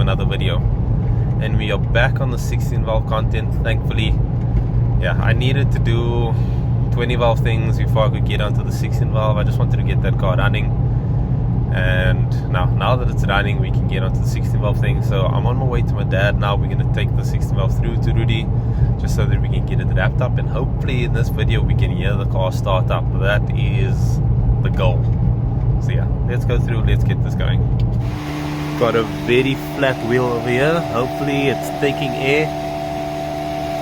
another video. And we are back on the 16 valve content, thankfully. Yeah, I needed to do 20 valve things before I could get onto the 16 valve. I just wanted to get that car running, and now that it's running, we can get onto the 16 valve thing. So I'm on my way to my dad now. We're going to take the 16 valve through to Rudy, just so that we can get it wrapped up, and hopefully in this video we can hear the car start up. That is the goal. So yeah, let's go through, let's get this going. Got a very flat wheel over here. Hopefully it's taking air.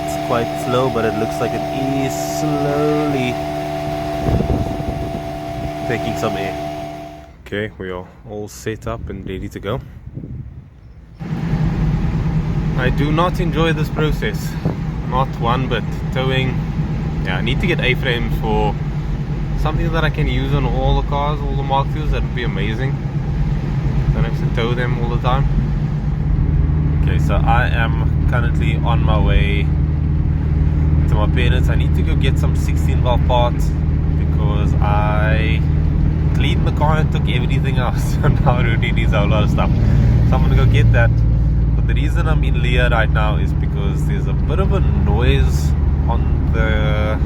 It's quite slow, but it looks like it is slowly taking some air. Okay, we are all set up and ready to go. I do not enjoy this process, not one bit. Towing, yeah, I need to get A-frame for something that I can use on all the cars, all the Mark IIs. That would be amazing. Don't have to tow them all the time. Okay, so I am currently on my way to my parents. I need to go get some 16 valve parts because I cleaned the car and took everything else. So now Rudy needs a whole lot of stuff. So I'm gonna go get that. But the reason I'm in Leah right now is because there's a bit of a noise on the,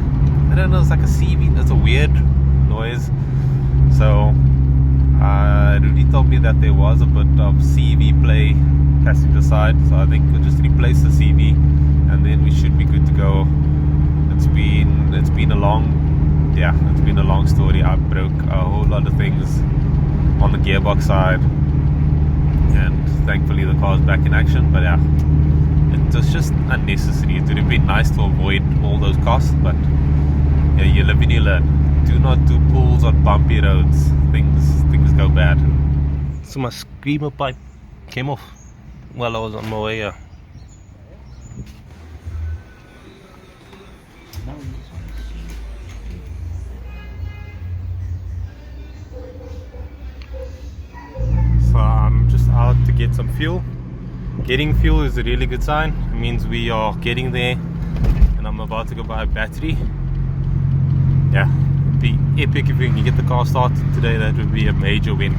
I don't know, it's like a CV, it's a weird noise. So Rudy told me that there was a bit of CV play passenger side, so I think we'll just replace the CV and then we should be good to go. It's been a long story. I broke a whole lot of things on the gearbox side, and thankfully the car's back in action. But yeah, it was just unnecessary. It would have been nice to avoid all those costs, but yeah, you live and you learn. Do not do pulls on bumpy roads. Things go bad. So my screamer pipe came off while I was on my way here. So I'm just out to get some fuel. Getting fuel is a really good sign. It means we are getting there, and I'm about to go buy a battery. Yeah, it'd be epic if we can get the car started today. That would be a major win.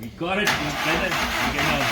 We got it, we did it, we're gonna...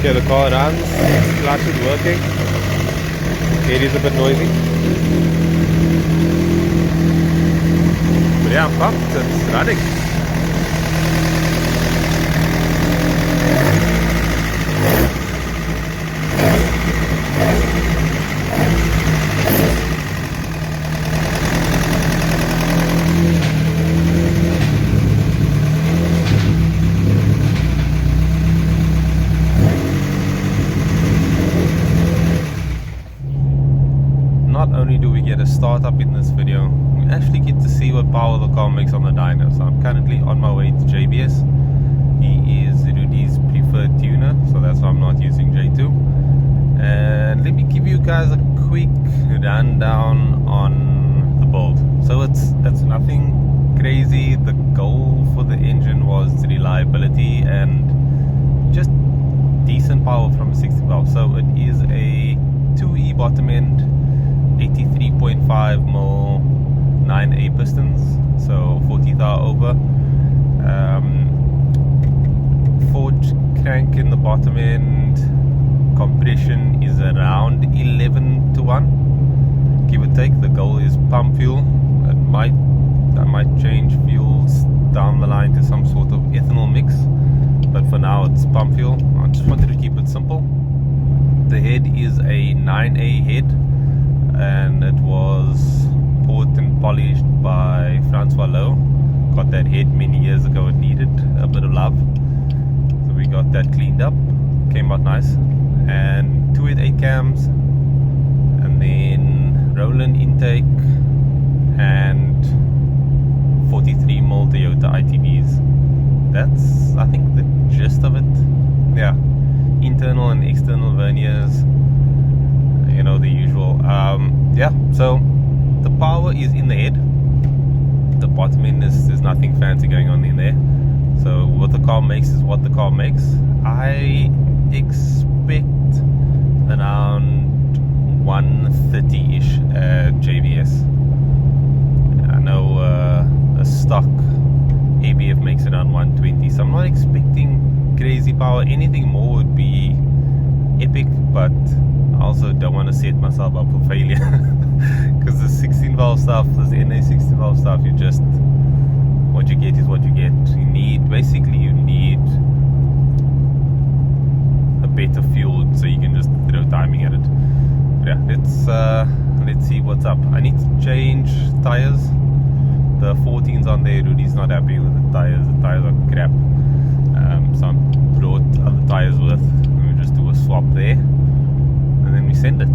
Okay, the car runs, clutch is working. It is a bit noisy. But yeah, I'm pumped, it's running. Not only do we get a start up in this video, we actually get to see what power the car makes on the dyno. So I'm currently on my way to JBS. He is Rudy's preferred tuner, so that's why I'm not using J2. And let me give you guys a quick rundown on the build. So it's nothing crazy. The goal for the engine was reliability and just decent power from a 60 valve. So it is a 2E bottom end, 83.5 mil 9A pistons, so 40 thou over. Forge crank in the bottom end. Compression is around 11 to 1, give or take. The goal is pump fuel. I might change fuels down the line to some sort of ethanol mix, but for now it's pump fuel. I just wanted to keep it simple. The head is a 9A head, and it was bought and polished by Francois Lowe. Got that head many years ago. It needed a bit of love, so we got that cleaned up. Came out nice. And 288 cams, and then Roland intake, and 43mm Toyota ITBs. That's, I think, the gist of it. Yeah, internal and external verniers, you know, the usual. Yeah, so the power is in the head. The bottom end is, there's nothing fancy going on in there. So what the car makes is what the car makes. I expect around 130-ish at JVS. I know a stock ABF makes around 120, so I'm not expecting crazy power. Anything more would be epic, but I also don't want to set myself up for failure. Because the 16 valve stuff, this NA 16 valve stuff, you just, what you get is what you get. You need a bit of fuel so you can just throw timing at it. But yeah, let's see what's up. I need to change tires. The 14s on there, Rudy's not happy with the tires. The tires are crap. So I brought other tires with. And we just do a swap there, and then we send it.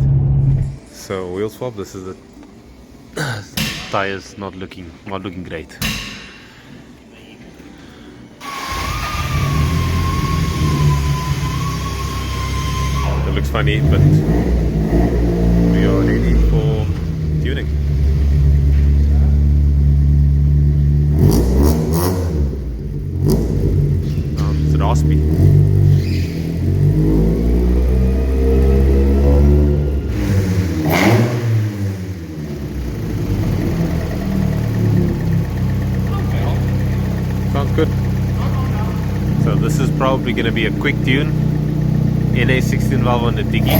So wheel swap. This is the tires not looking great. It looks funny, but we are ready for tuning. It's raspy. Sounds good. So this is probably going to be a quick tune. NA 16 valve on the diggy.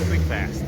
Quick fast.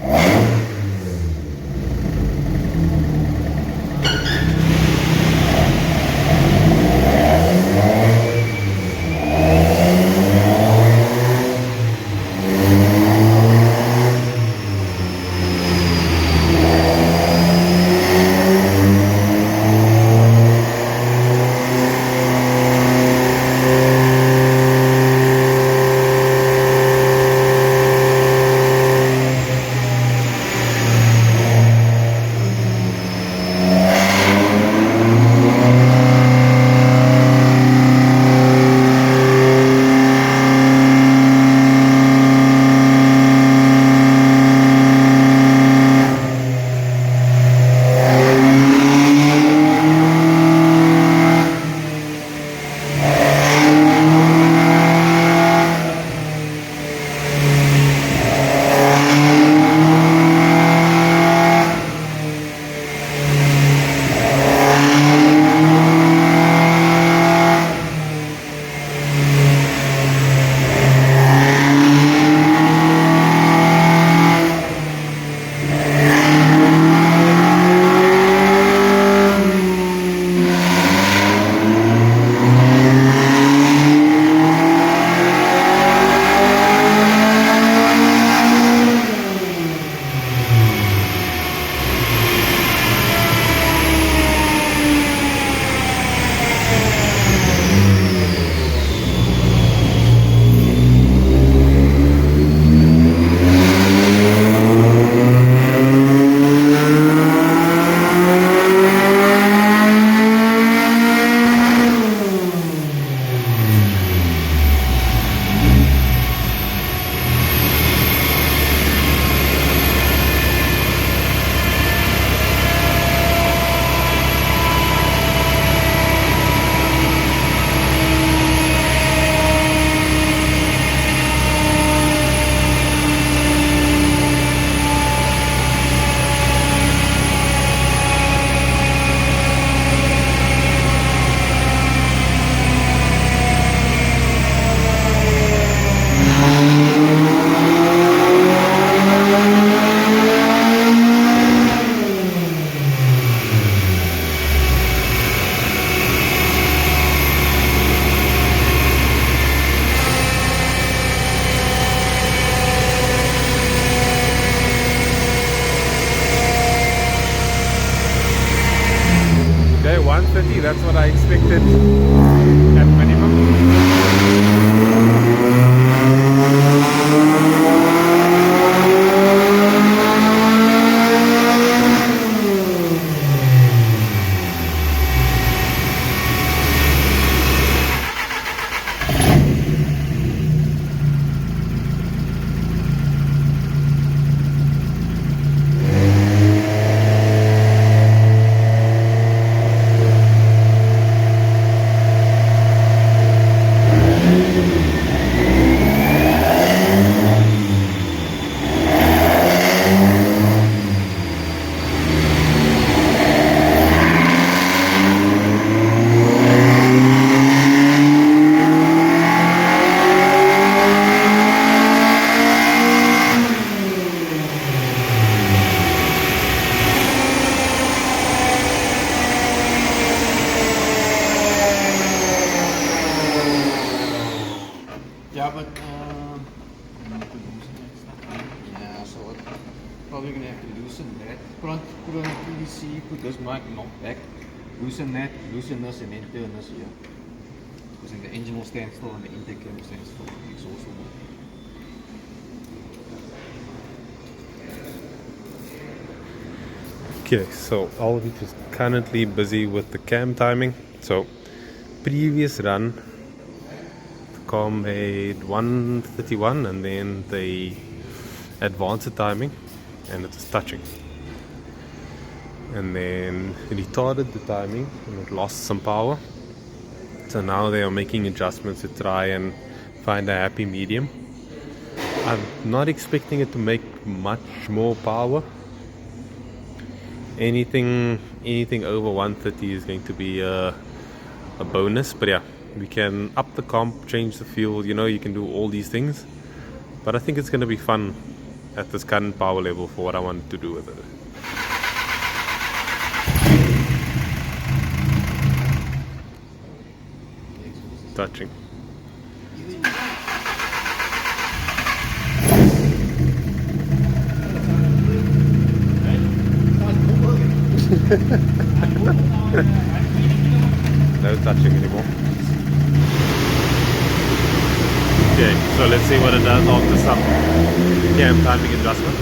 130, that's what I expected at minimum. Yeah, but yeah, so probably gonna have to loosen that. Put on PVC, put this mic knob back, loosen that, loosen this, and then turn this here. Because then the engine will stand still and the intake cable stands still. The exhaust will move. Okay, so Alvit is currently busy with the cam timing. So previous run, the car made 131 and then they advanced the timing and it was touching. And then it retarded the timing and it lost some power. So now they are making adjustments to try and find a happy medium. I'm not expecting it to make much more power. Anything over 130 is going to be a bonus, but yeah, we can up the comp, change the fuel, you know, you can do all these things, but I think it's going to be fun at this current power level for what I want to do with it. Touching. No touching anymore. Okay, so let's see what it does after some cam timing adjustment.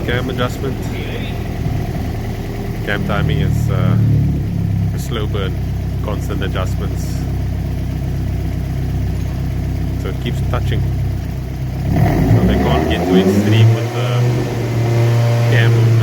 cam adjustment. Cam timing is a slow burn, constant adjustments, so it keeps touching. So they can't get too extreme with the cam movement.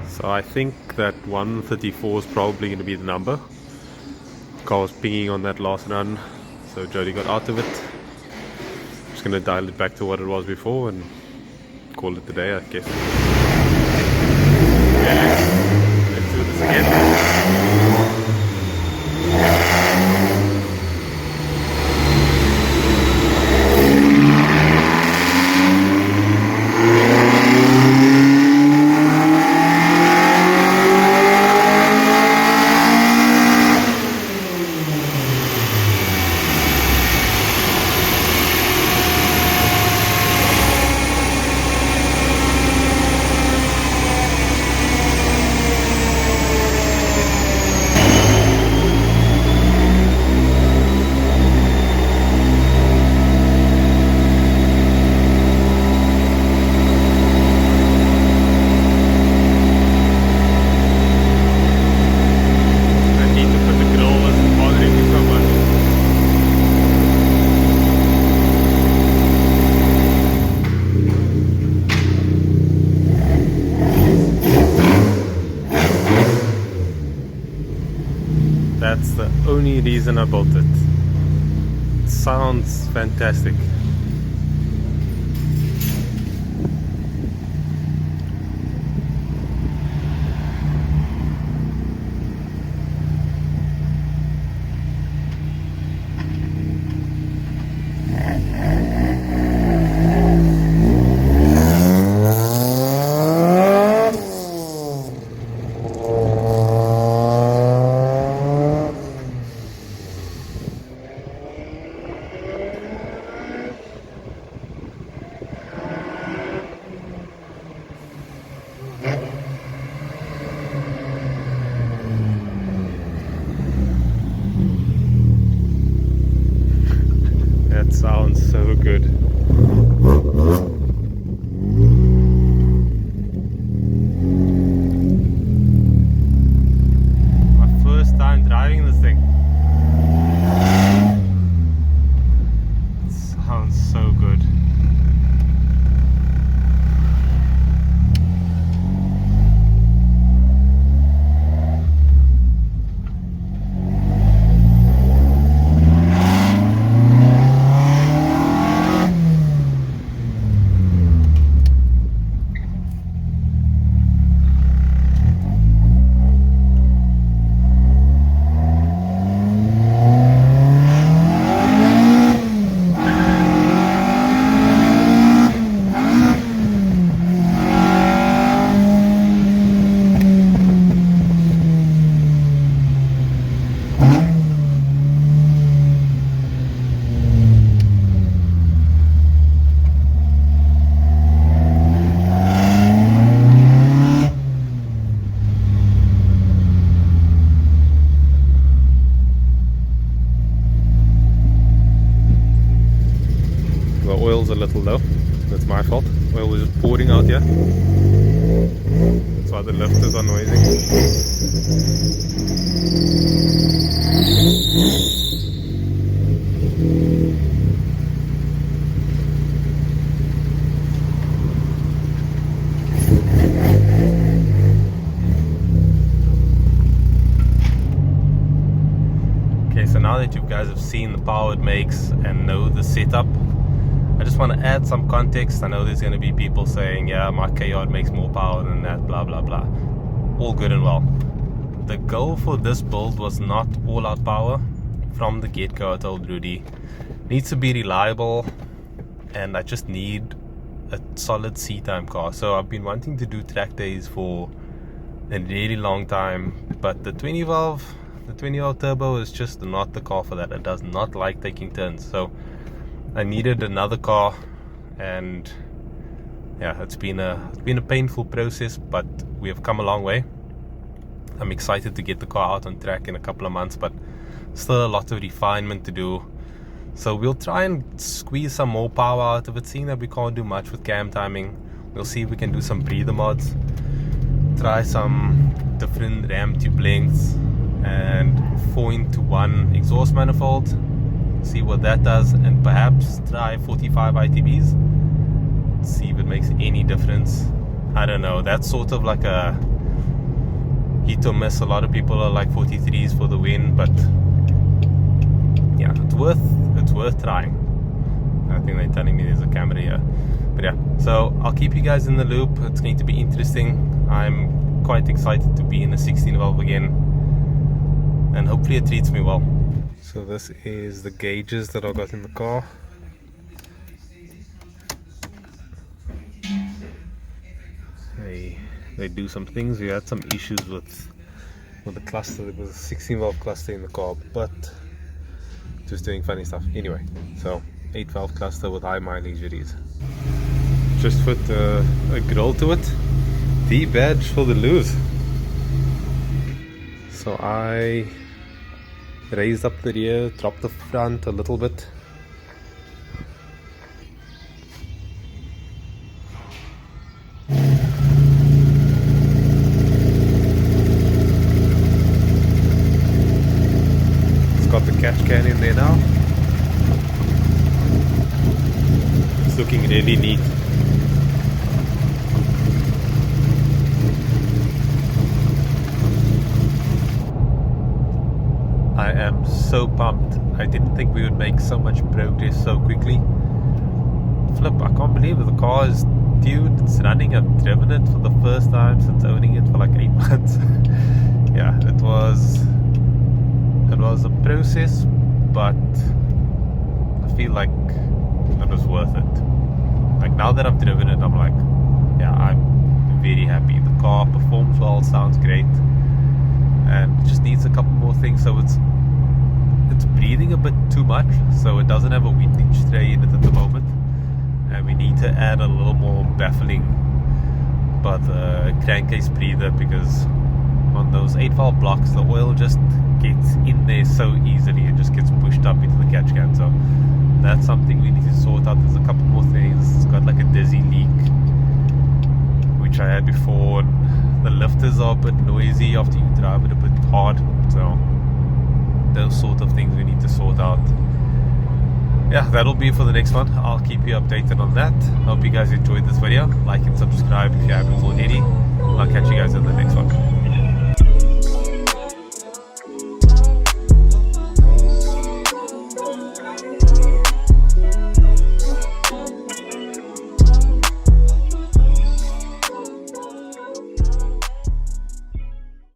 So I think that 134 is probably going to be the number. Car was pinging on that last run, so Jody got out of it. Just going to dial it back to what it was before and call it a day, I guess. Yeah, let's do this again. That's the only reason I built it. It sounds fantastic. That sounds so good. My first time driving this thing. It sounds so good. The oil's a little low. That's my fault. Oil was just pouring out here. That's why the lifters are noisy. Okay, so now that you guys have seen the power it makes and know the setup, I just want to add some context. I know there's going to be people saying, yeah, my K-Yard makes more power than that, blah, blah, blah. All good and well. the goal for this build was not all out power. From the get-go I told Rudy, needs to be reliable, and I just need a solid seat time car. So I've been wanting to do track days for a really long time, but the 20 valve turbo is just not the car for that. It does not like taking turns, so I needed another car. And yeah, it's been a painful process, but we have come a long way. I'm excited to get the car out on track in a couple of months, but still a lot of refinement to do. So we'll try and squeeze some more power out of it, seeing that we can't do much with cam timing. We'll see if we can do some breather mods, try some different ram tube lengths and 4:1 exhaust manifold, see what that does, and perhaps try 45 ITBs, see if it makes any difference. I don't know, that's sort of like a hit or miss. A lot of people are like 43s for the win, but yeah, it's worth trying. I think they're telling me there's a camera here, but yeah, so I'll keep you guys in the loop. It's going to be interesting. I'm quite excited to be in a 16 valve again, and hopefully it treats me well. So this is the gauges that I got in the car. They do some things. We had some issues with the cluster. There was a 16 valve cluster in the car, but just doing funny stuff. Anyway, so 8 valve cluster with high mileage it is. Just put a grill to it. The badge for the lose. So I raised up the rear, dropped the front a little bit. Got the catch can in there now. It's looking really neat. I am so pumped. I didn't think we would make so much progress so quickly. Flip, I can't believe it. The car is, dude, it's running. I've driven it for the first time since owning it for like 8 months. Yeah, it was a process, but I feel like it was worth it. Like now that I've driven it, I'm like, yeah, I'm very happy. The car performs well, sounds great, and it just needs a couple more things. So it's breathing a bit too much, so it doesn't have a windage tray in it at the moment, and we need to add a little more baffling but crankcase breather, because on those 8 valve blocks the oil just gets in there so easily and just gets pushed up into the catch can. So that's something we need to sort out. There's a couple more things. It's got like a dizzy leak, which I had before, and the lifters are a bit noisy after you drive it a bit hard. So those sort of things we need to sort out. Yeah, that'll be for the next one. I'll keep you updated on that. Hope you guys enjoyed this video. Like and subscribe if you haven't already. I'll catch you guys in the next one.